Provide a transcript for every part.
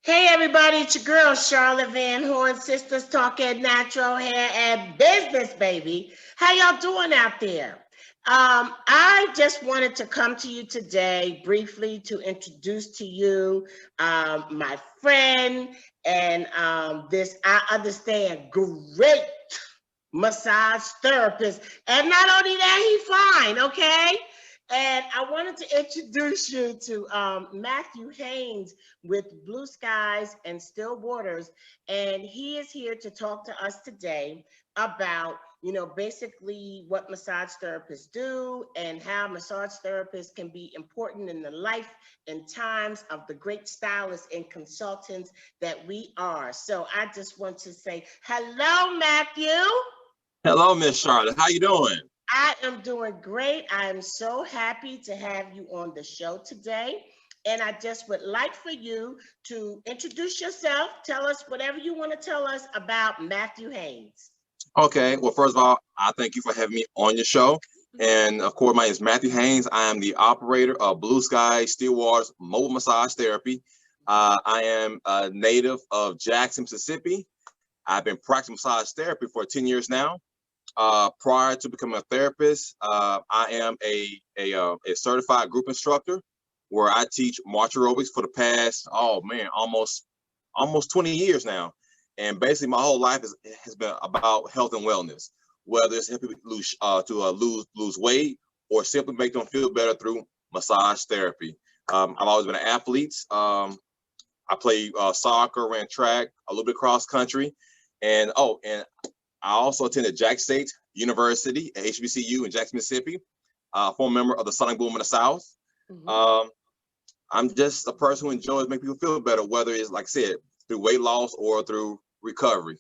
Hey everybody, it's your girl Charlotte Van Horn, Sistas talking natural hair and business, baby. How y'all doing out there? I just wanted to come to you today briefly to introduce to you my friend and this, I understand, great massage therapist. And not only that, he's fine, okay? And I wanted to introduce you to Matthew Haynes with Blue Skies and Still Waters. And he is here to talk to us today about, basically what massage therapists do and how massage therapists can be important in the life and times of the great stylists and consultants that we are. So I just want to say hello, Matthew. Hello, Miss Charlotte. How you doing? I am doing great. I am so happy to have you on the show today. And I just would like for you to introduce yourself. Tell us whatever you want to tell us about Matthew Haynes. Okay. Well, first of all, I thank you for having me on your show. And of course, my name is Matthew Haynes. I am the operator of Blue Sky Stillwater's Mobile Massage Therapy. I am a native of Jackson, Mississippi. I've been practicing massage therapy for 10 years now. Prior to becoming a therapist, I am a certified group instructor where I teach martial aerobics for the past, oh man, almost 20 years now. And basically, my whole life has been about health and wellness, whether it's helping people lose weight or simply make them feel better through massage therapy. I've always been an athlete. I played soccer, ran track, a little bit cross country, and I also attended Jack State University at HBCU in Jackson, Mississippi. Former member of the Sonic Boom in the South. Mhm. I'm just a person who enjoys making people feel better, whether it's, like I said, through weight loss or through recovery.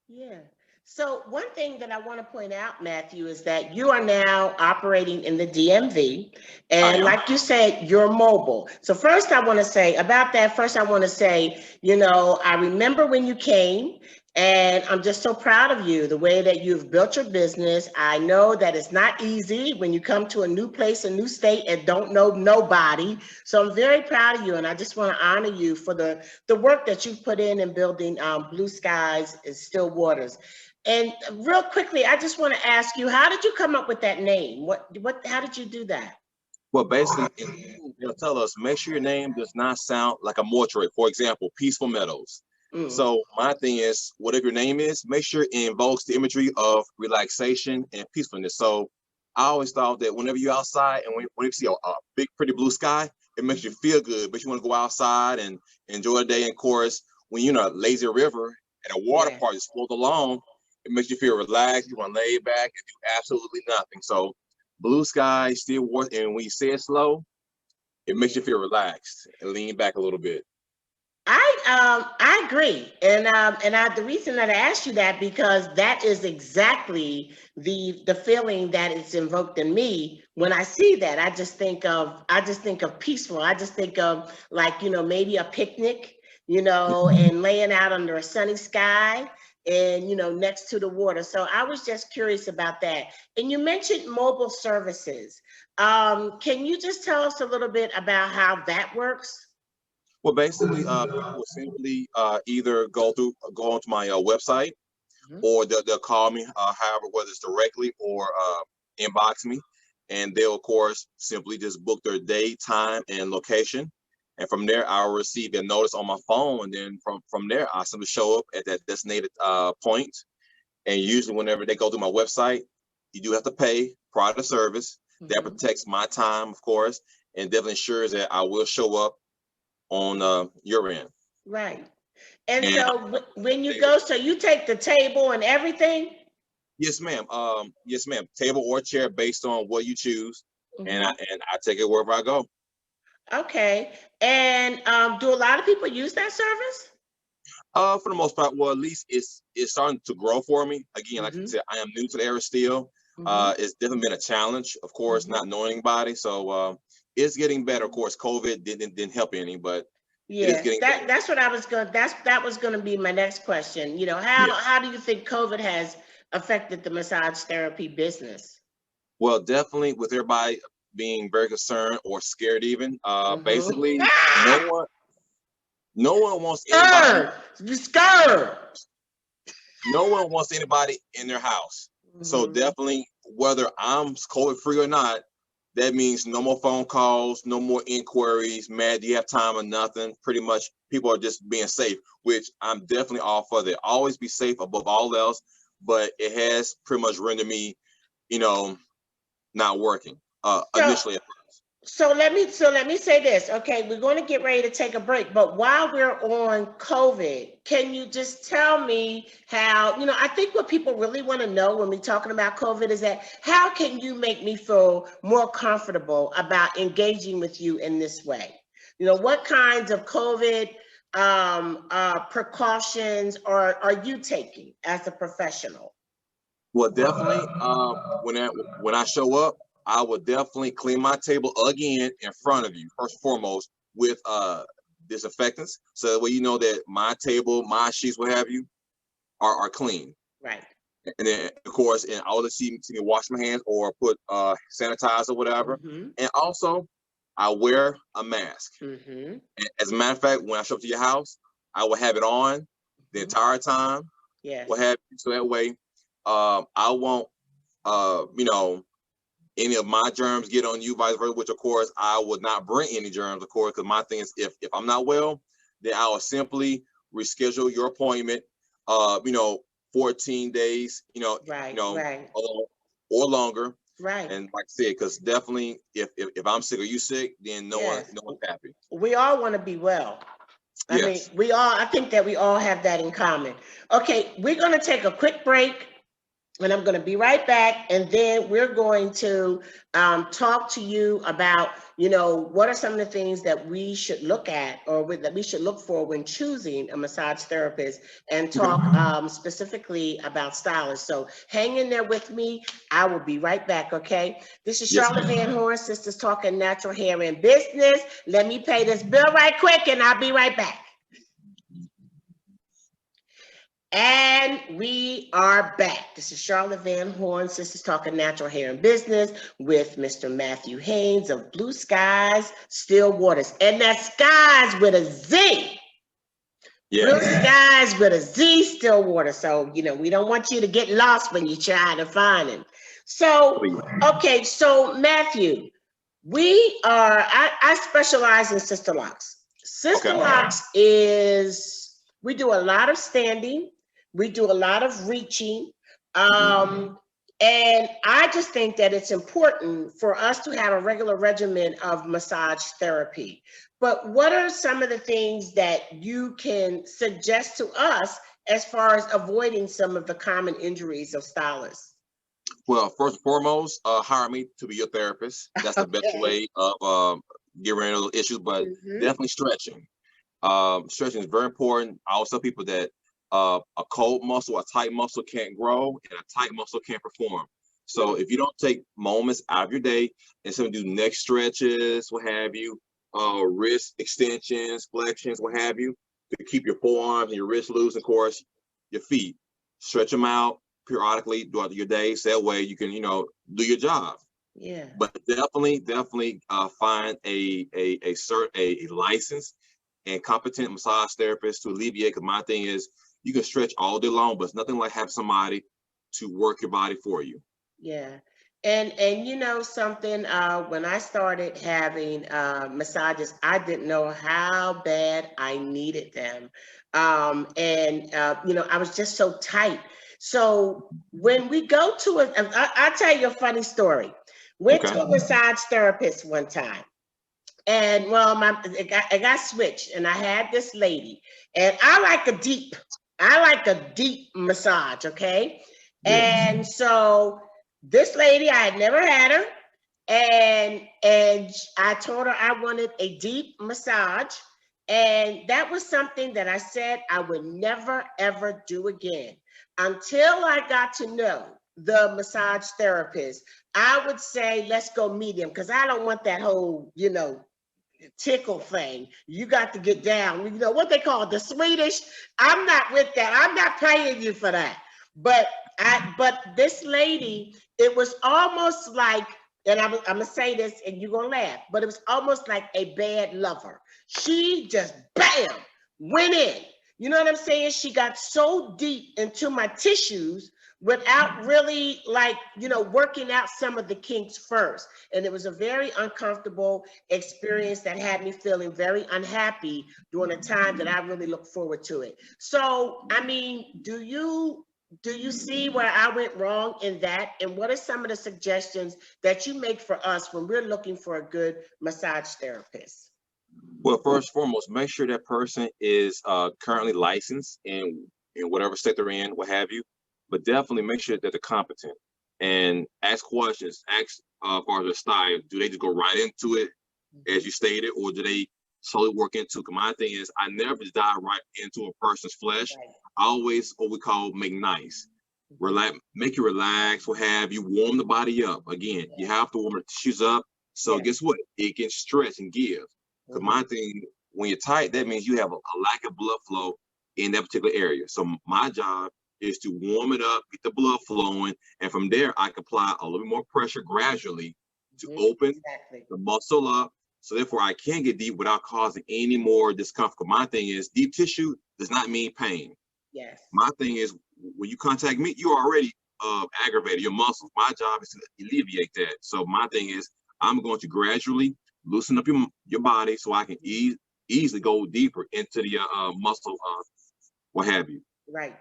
Yeah. So one thing that I want to point out, Matthew, is that you are now operating in the DMV, I and am. like you said, you're mobile. So first, I want to say about that. First, I want to say, I remember when you came, and I'm just so proud of you, the way that you've built your business. I know that it's not easy when you come to a new place, a new state, and don't know nobody. So I'm very proud of you, and I just want to honor you for the work that you've put in building Blue Skies and Still Waters. And real quickly, I just want to ask you, how did you come up with that name? How did you do that? Well, basically, they'll tell us make sure your name does not sound like a mortuary. For example, Peaceful Meadows. Mm, So my thing is, whatever your name is, make sure it invokes the imagery of relaxation and peacefulness. So I always thought that whenever you're outside and when you see a big, pretty blue sky, it makes you feel good. But you want to go outside and enjoy the day. And of course, when you're in a lazy river and a water yeah. park just float along, it makes you feel relaxed. You want to lay back and do absolutely nothing. So blue sky, still warm, and when you say it slow, it makes you feel relaxed and lean back a little bit. I agree, and the reason that I asked you that because that is exactly the feeling that is invoked in me when I see that. I just think of peaceful. I just think of, like, maybe a picnic, and laying out under a sunny sky and next to the water. So I was just curious about that. And you mentioned mobile services. Can you just tell us a little bit about how that works? Well, basically, people will simply either go onto my website, Mhm. or they'll call me, however, whether it's directly or inbox me, and they'll of course simply just book their day, time, and location, and from there I'll receive a notice on my phone, and then from there I simply show up at that designated point. And usually, whenever they go through my website, you do have to pay prior to service. That Mhm. protects my time, of course, and definitely ensures that I will show up on your end. Right. And And so when you go, so you take the table and everything? yes, ma'am. Yes, ma'am. Table or chair based on what you choose, and I Hmm. and I take it wherever I go. Okay. And do a lot of people use that service? For the most part, well, at least it's starting to grow for me. Again, like I Hmm. said, I am new to the area still. Hmm. It's definitely been a challenge, of course, Hmm. not knowing anybody. So it's getting better. Of course, COVID didn't help any, but it is Yes, getting better. that's what I was going. That was going to be my next question. Yeah. How do you think COVID has affected the massage therapy business? Well, definitely with everybody being very concerned or scared, even Hmm. basically, no one. No one wants anybody. Scared. No one wants anybody in their house. So definitely, whether I'm COVID free or not, that means no more phone calls, no more inquiries. Man, do you have time or nothing? Pretty much, people are just being safe, which I'm definitely all for that. Always be safe above all else. But it has pretty much rendered me, not working initially. So let me say this. Okay, we're going to get ready to take a break, but while we're on COVID, can you just tell me how, I think what people really want to know when we're talking about COVID is that how can you make me feel more comfortable about engaging with you in this way? What kinds of COVID precautions are you taking as a professional? Well, definitely, when I show up, I would definitely clean my table again in front of you, first and foremost, with disinfectants. So that way you know that my table, my sheets, what have you, are clean. Right. And then, of course, and I would see me wash my hands or put sanitizer or whatever. And also, I wear a mask. And as a matter of fact, when I show up to your house, I will have it on the entire time. Yeah. What have you, so that way I won't, any of my germs get on you, vice versa, which of course I would not bring any germs, of course, because my thing is if I'm not well, then I will simply reschedule your appointment, 14 days, right. or longer. Right. And like I said, because definitely if I'm sick or you sick, then no one's happy. We all want to be well. Yes. I think that we all have that in common. Okay, we're going to take a quick break. And I'm going to be right back. And then we're going to talk to you about, what are some of the things that we should look at or that we should look for when choosing a massage therapist, and talk specifically about stylists. So hang in there with me. I will be right back. Okay. This is Charlotte Van Horn, Sisters Talking Natural Hair and Business. Let me pay this bill right quick and I'll be right back. And we are back. This is Charlotte Van Horn, Sisters Talking Natural Hair and Business, with Mr. Matthew Haynes of Blue Skies, Still Waters. And that's Skies with a Z. Yeah. Blue Skies with a Z, Still Water. So, we don't want you to get lost when you try to find him. So, okay, so Matthew, I specialize in Sister Locks. Sister Locks we do a lot of standing. We do a lot of reaching. And I just think that it's important for us to have a regular regimen of massage therapy. But what are some of the things that you can suggest to us as far as avoiding some of the common injuries of stylists? Well, first and foremost, hire me to be your therapist. That's the best way of getting rid of those issues, but definitely stretching. Stretching is very important. I always tell people that a cold muscle, a tight muscle can't grow, and a tight muscle can't perform. So if you don't take moments out of your day and do neck stretches, what have you, wrist extensions, flexions, what have you, to keep your forearms and your wrists loose, of course, your feet, stretch them out periodically throughout your day, so that way you can, do your job. Yeah. But definitely find a licensed and competent massage therapist to alleviate, because my thing is you can stretch all day long, but it's nothing like having somebody to work your body for you. Yeah. And something, when I started having massages, I didn't know how bad I needed them. I was just so tight. So when we go to I'll tell you a funny story. Went to a massage therapist one time. And well, I got switched, and I had this lady, and I like a deep massage, okay? Yes. And so this lady, I had never had her, and I told her I wanted a deep massage, and that was something that I said I would never ever do again until I got to know the massage therapist. I would say let's go medium, because I don't want that whole tickle thing. You got to get down, what they call the Swedish. I'm not with that. I'm not paying you for that. But this lady, it was almost like, and I'm gonna say this and you're gonna laugh, but it was almost like a bad lover. She just bam went in. You know what I'm saying? She got so deep into my tissues without really, like, you know, working out some of the kinks first. And it was a very uncomfortable experience that had me feeling very unhappy during a time that I really look forward to it. So, I mean, do you see where I went wrong in that? And what are some of the suggestions that you make for us when we're looking for a good massage therapist? Well, first and foremost, make sure that person is currently licensed in whatever state they're in, what have you. But definitely make sure that they're competent and ask questions. Ask far as their style. Do they just go right into it, as you stated, or do they slowly work into it? My thing is, I never just dive right into a person's flesh. Right. I always what we call make nice. Relax, make you relax, what have you, warm the body up. Again, you have to warm the tissues up. So guess what? It can stretch and give. Because my thing, when you're tight, that means you have a lack of blood flow in that particular area. So my job is to warm it up, get the blood flowing, and from there I can apply a little bit more pressure gradually to open the muscle up. So therefore I can get deep without causing any more discomfort. My thing is, deep tissue does not mean pain. Yes. My thing is, when you contact me, you're already aggravated your muscles. My job is to alleviate that. So my thing is, I'm going to gradually loosen up your body so I can easily go deeper into the muscle, what have you. Right.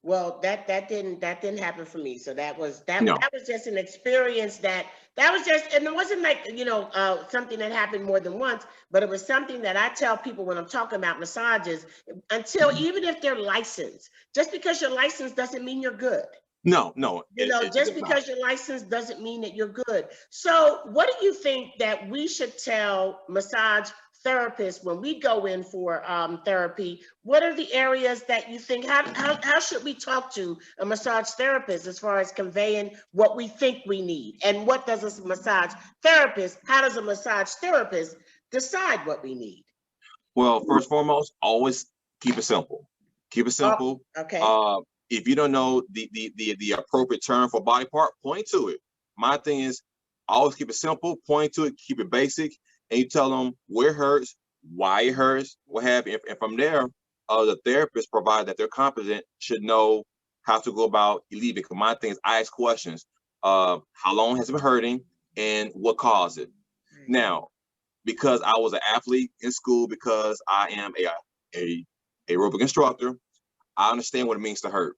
Well, that didn't happen for me. So that was that was just an experience that was just, and it wasn't like, you know, something that happened more than once, but it was something that I tell people when I'm talking about massages, until even if they're licensed, just because you're licensed doesn't mean you're good. No. You know, just because you're licensed doesn't mean that you're good. So what do you think that we should tell massage therapists when we go in for therapy? What are the areas that you think, how should we talk to a massage therapist as far as conveying what we think we need? And what does a massage therapist, how does a massage therapist decide what we need? Well, first and foremost, always keep it simple. Keep it simple. Oh, okay. If you don't know the appropriate term for body part, point to it. My thing is, always keep it simple, point to it, keep it basic, and you tell them where it hurts, why it hurts, what have you. And from there, the therapist, provided that they're competent, should know how to go about alleviating. My thing is, I ask questions. How long has it been hurting, and what caused it? Now, because I was an athlete in school, because I am a aerobic instructor, I understand what it means to hurt.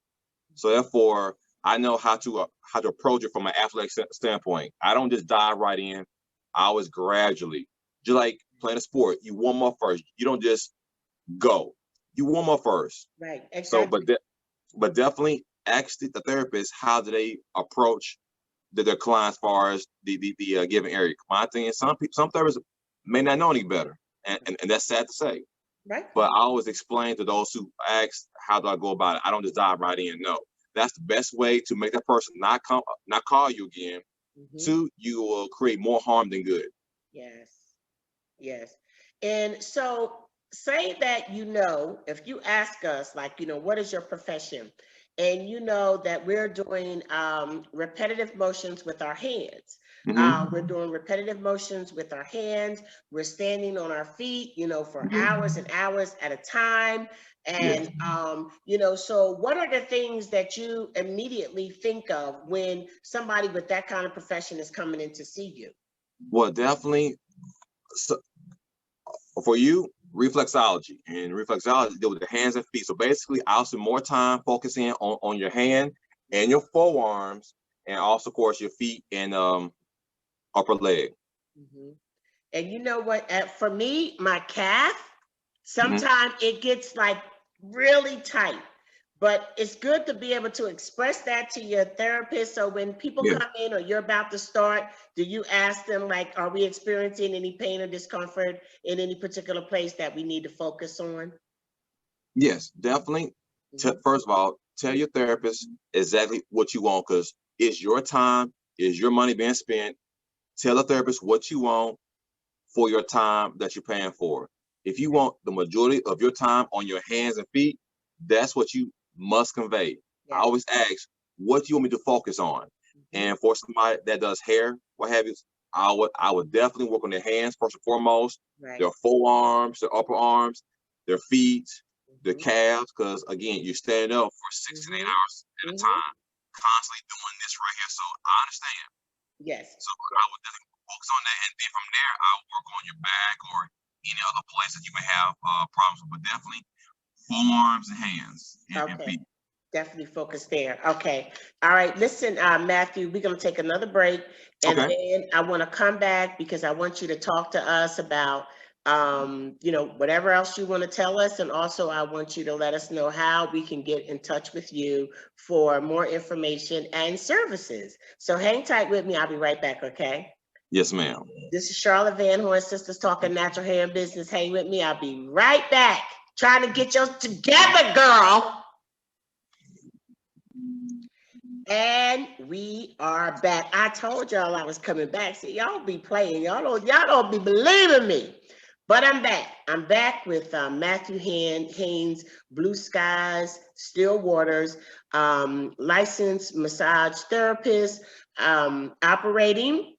So therefore, I know how to approach it from an athletic standpoint. I don't just dive right in. I always gradually, just like playing a sport, you warm up first. You don't just go. You warm up first. Right. Exactly. So, but definitely ask the therapist, how do they approach their clients as far as the given area. My thing is, some therapists may not know any better, and that's sad to say. Right. But I always explain to those who ask, how do I go about it? I don't just dive right in. No, that's the best way to make that person not call you again. Two, you will create more harm than good. Yes. And so, say that, you know, if you ask us, like, you know, what is your profession? And you know that we're doing repetitive motions with our hands. We're doing repetitive motions with our hands. We're standing on our feet, you know, for hours and hours at a time. And, you know, so what are the things that you immediately think of when somebody with that kind of profession is coming in to see you? Well, definitely, so, for you, reflexology. And reflexology deal with the hands and feet. So basically, I'll spend more time focusing on your hand and your forearms, and also, of course, your feet and upper leg. And you know what? For me, my calf, sometimes it gets like really tight. But it's good to be able to express that to your therapist. So when people come in, or you're about to start, do you ask them, like, are we experiencing any pain or discomfort in any particular place that we need to focus on? Yes, definitely. First of all, tell your therapist exactly what you want, because it's your time, it's your money being spent. Tell the therapist what you want for your time that you're paying for. If you want the majority of your time on your hands and feet, that's what you must convey. I always ask, what do you want me to focus on? And for somebody that does hair, what have you, I would definitely work on their hands first and foremost, their forearms, their upper arms. their feet, their calves, because again, you're standing up for 6 to 8 hours at a time, constantly doing this right here. So I understand. Yes. So I would definitely focus on that, and then from there, I'll work on your back or any other places you may have problems with, but definitely forearms and hands and feet. Definitely focus there. Okay. All right. Listen, Matthew, we're going to take another break, and then I want to come back because I want you to talk to us about, you know, whatever else you want to tell us. And also I want you to let us know how we can get in touch with you for more information and services. So hang tight with me. I'll be right back. Okay. Yes, ma'am. This is Charlotte Van Horn, Sisters Talking Natural Hair and Business. Hang with me. I'll be right back. Trying to get yours together, girl. And we are back. I told y'all I was coming back. See, y'all be playing. Y'all don't be believing me. But I'm back. I'm back with Matthew Haynes, Blue Skies, Still Waters, licensed massage therapist, operating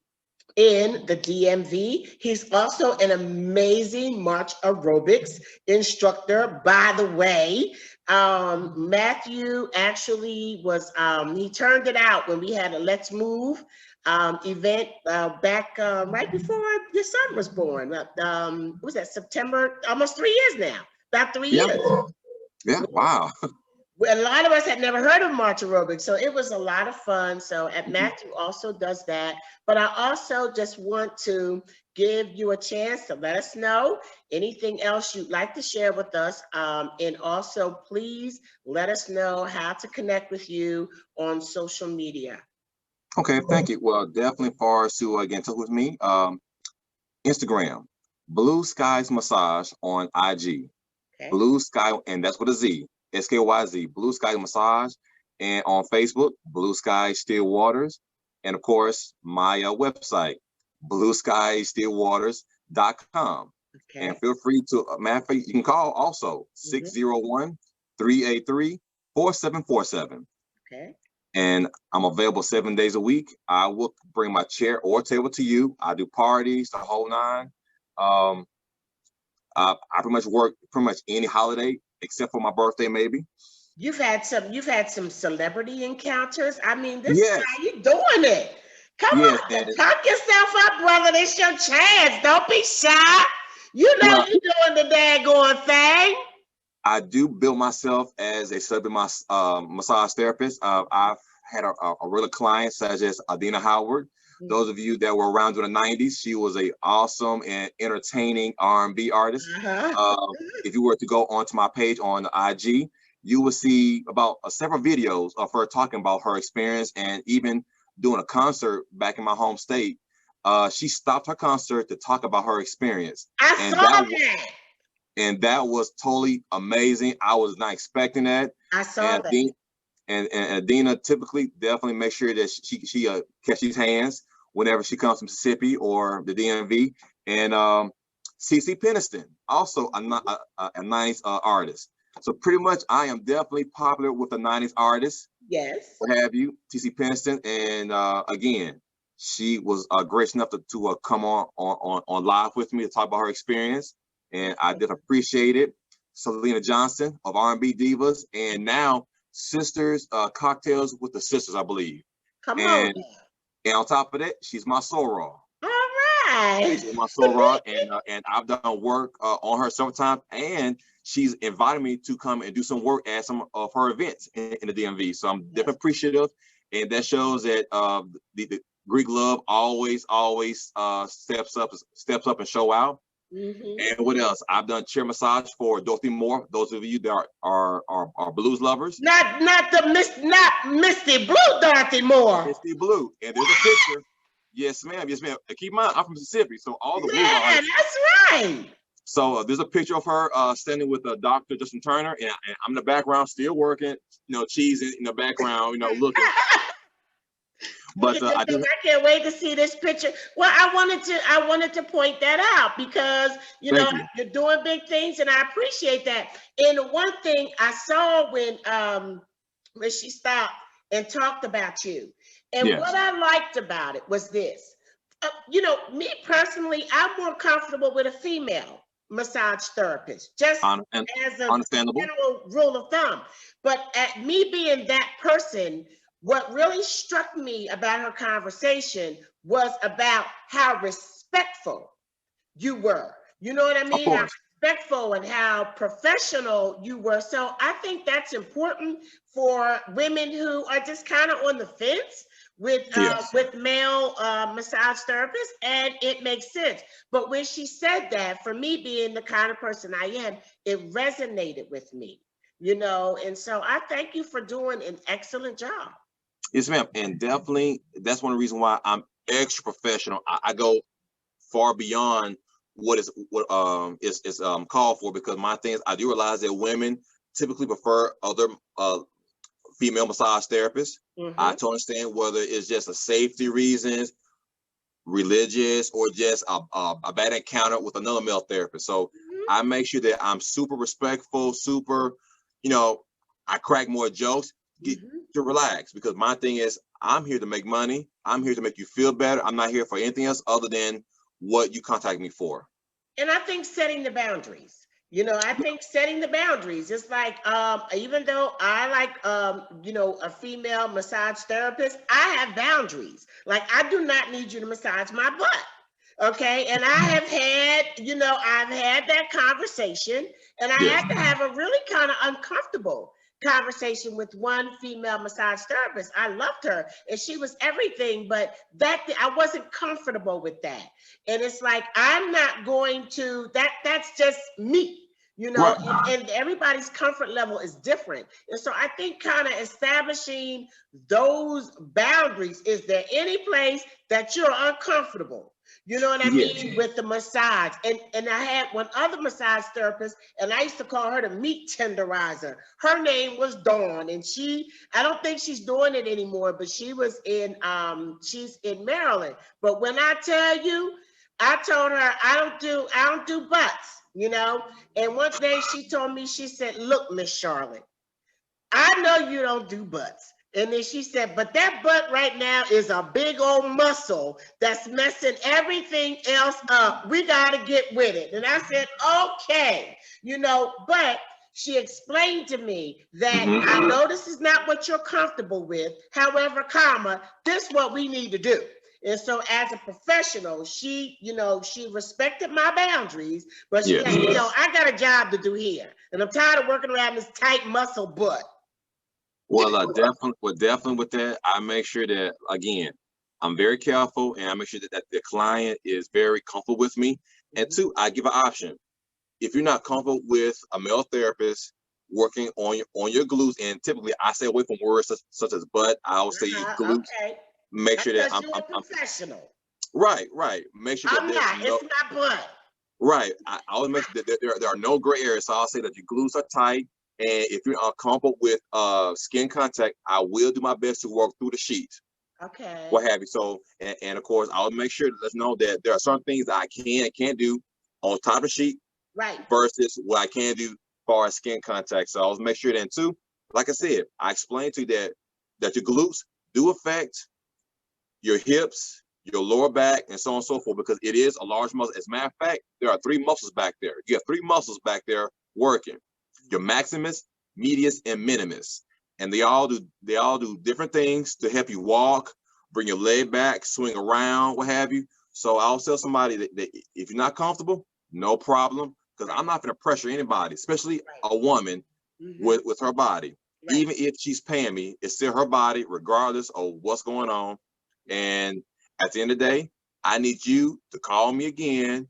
in the DMV. He's also an amazing march aerobics instructor, by the way. Matthew actually was, he turned it out when we had a Let's Move event back right before your son was born. What was that, September? Almost 3 years now, about 3 years. Yeah, wow. A lot of us had never heard of march aerobics, so it was a lot of fun. So Matthew also does that, but I also just want to give you a chance to let us know anything else you'd like to share with us, and also please let us know how to connect with you on social media. Okay, thank you. Well, definitely for us to get in touch with me, Instagram, Blue Skies Massage on IG. Okay. Blue Sky, and that's with a Z. SKYZ, Blue Sky Massage, and on Facebook, Blue Sky Still Waters, and of course, my website, blueskystillwaters.com. Okay. And feel free to, you can call also 601-383-4747. Okay. And I'm available 7 days a week. I will bring my chair or table to you. I do parties, the whole nine. I pretty much work pretty much any holiday except for my birthday, maybe. You've had some celebrity encounters. I mean, this is how you doing it. Come on, talk yourself up, brother. This your chance. Don't be shy. You know you're doing the daggone thing. I do bill myself as a celebrity massage therapist. I've had a regular client such as Adina Howard. Those of you that were around in the 90s, she was a awesome and entertaining R&B artist. If you were to go onto my page on the IG, you will see about several videos of her talking about her experience and even doing a concert back in my home state. She stopped her concert to talk about her experience. And that was totally amazing. I was not expecting that. I saw that. And Adina typically definitely makes sure that she catches hands whenever she comes to Mississippi or the DMV. And CC Peniston, also a 90s artist. So pretty much I am definitely popular with the 90s artists. Yes. What have you, CC Peniston. And again, she was gracious enough to come on live with me to talk about her experience. And I did appreciate it. Selena Johnson of R&B Divas. And now Sisters, Cocktails with the Sisters, I believe. Come on. And on top of that, she's my soror. All right. She's my soror, and I've done work on her sometimes, and she's invited me to come and do some work at some of her events in the DMV. So I'm definitely appreciative, and that shows that the Greek love always steps up and show out. And what else? I've done chair massage for Dorothy Moore. Those of you that are blues lovers. Not Misty Blue Dorothy Moore. Misty Blue. And there's a picture. Yes, ma'am. Yes, ma'am. And keep in mind, I'm from Mississippi, so all the blues are. That's right. So there's a picture of her standing with Dr. Justin Turner, and I'm in the background, still working. Cheese in the background, looking. But I can't wait to see this picture. Well, I wanted to point that out because you're doing big things, and I appreciate that. And one thing I saw when she stopped and talked about you, and what I liked about it was this. Me personally, I'm more comfortable with a female massage therapist, just And as a understandable. general rule of thumb. But at me being that person, what really struck me about her conversation was about how respectful you were. You know what I Of mean? How course. respectful and how professional you were. So I think that's important for women who are just kind of on the fence Yes. with male massage therapists, and it makes sense. But when she said that, for me being the kind of person I am, it resonated with me. You know, and so I thank you for doing an excellent job. Yes, ma'am. And definitely that's one of the reasons why I'm extra professional. I go far beyond what is called for, because my thing is I do realize that women typically prefer other female massage therapists. I Mm-hmm. totally understand whether it's just a safety reasons, religious, or just a bad encounter with another male therapist. So I make sure that I'm super respectful, super, you know, I crack more jokes, get Mm-hmm. to relax, because my thing is I'm here to make money. I'm here to make you feel better. I'm not here for anything else other than what you contact me for. And I think setting the boundaries. You know, I think setting the boundaries. It's like, even though I like, a female massage therapist, I have boundaries. Like, I do not need you to massage my butt. Okay. And I have had, I've had that conversation, and I Yes. had to have a really kind of uncomfortable conversation with one female massage therapist. I loved her and she was everything, but that I wasn't comfortable with that. And it's like, I'm not going to, that's just me, Right. and everybody's comfort level is different. And so I think kind of establishing those boundaries. Is there any place that you're uncomfortable? You know what I Yes. mean? With the massage. And I had one other massage therapist, and I used to call her the meat tenderizer. Her name was Dawn, and I don't think she's doing it anymore, but she's in Maryland. But when I tell you, I told her I don't do butts, And one day she told me, she said, "Look, Miss Charlotte, I know you don't do butts." And then she said, "But that butt right now is a big old muscle that's messing everything else up. We got to get with it." And I said, "Okay," but she explained to me that, "I know this is not what you're comfortable with. However, this is what we need to do." And so as a professional, she respected my boundaries, but she Yes. let me know I got a job to do here. And I'm tired of working around this tight muscle butt. Well, definitely with that, I make sure that again, I'm very careful, and I make sure that the client is very comfortable with me. And two, I give an option. If you're not comfortable with a male therapist working on your glutes, and typically I stay away from words such as butt, I will say glutes. Okay. Make That's sure that because you're a professional. right. Make sure that I'm there's not. no It's not butt. right. I always make sure that there are no gray areas. So I'll say that your glutes are tight. And if you're uncomfortable with skin contact, I will do my best to work through the sheets, Okay. what have you. So, and of course, I'll make sure to let you know that there are some things that I can and can't do on top of the sheet Right. versus what I can do as far as skin contact. So I'll make sure that too, like I said, I explained to you that your glutes do affect your hips, your lower back, and so on and so forth, because it is a large muscle. As a matter of fact, there are three muscles back there. You have three muscles back there working: your maximus, medius, and minimus. And they all do different things to help you walk, bring your leg back, swing around, what have you. So I'll tell somebody that if you're not comfortable, no problem, because I'm not going to pressure anybody, especially a woman with her body. Right. Even if she's paying me, it's still her body, regardless of what's going on. And at the end of the day, I need you to call me again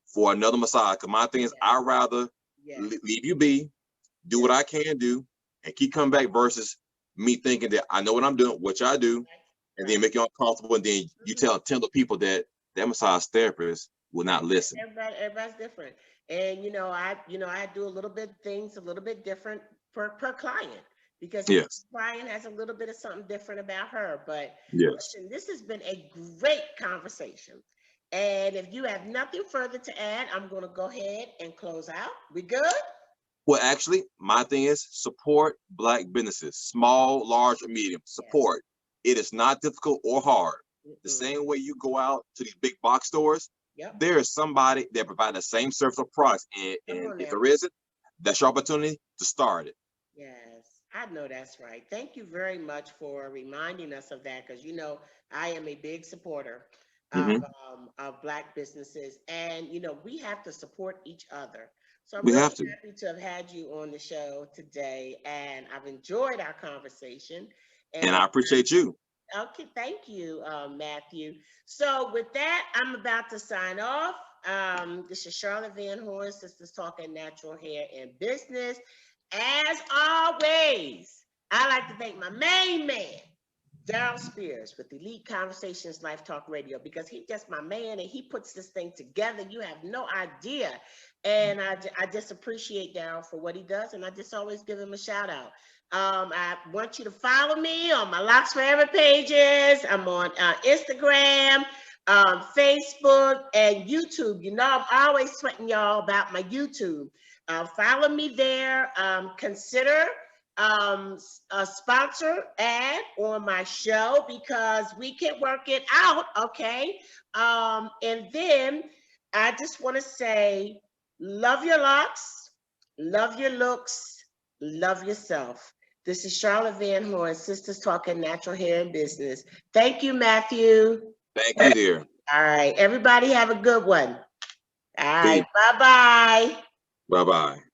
for another massage. Because my thing is, I'd rather leave you be, do what I can do, and keep coming back versus me thinking that I know what I'm doing, which I do, and then make you uncomfortable. And then you tell the people that massage therapist will not listen. Everybody's different. And I do a little bit things a little bit different per client, because each Yes. client has a little bit of something different about her. But Yes. listen, this has been a great conversation. And if you have nothing further to add, I'm going to go ahead and close out. We good? Well, actually, my thing is support Black businesses, small, large, or medium. Support. It is not difficult or hard. The same way you go out to these big box stores, Yep. there is somebody that provides the same service or products. And if there isn't, that's your opportunity to start it. Yes, I know that's right. Thank you very much for reminding us of that, because you know I am a big supporter Hmm. of Black businesses, and you know we have to support each other. So I'm We really have to. happy to have had you on the show today, and I've enjoyed our conversation. And And I appreciate you. okay, thank you, Matthew. So with that, I'm about to sign off. This is Charlotte Van Horn, Sisters Talking Natural Hair and Business. As always, I like to thank my main man, Daryl Spears with Elite Conversations Life Talk Radio, because he's just my man and he puts this thing together. You have no idea. And I just appreciate Daryl for what he does. And I just always give him a shout out. I want you to follow me on my Locks Forever pages. I'm on Instagram, Facebook, and YouTube. You know, I'm always sweating y'all about my YouTube. Follow me there. Consider a sponsor ad on my show, because we can work it out, okay? And then I just want to say, love your locks, love your looks, love yourself. This is Charlotte Van Horn, Sisters Talking Natural Hair and Business. Thank you, Matthew. Thank you, dear. All right, everybody have a good one. All Peace. right, bye-bye. Bye-bye.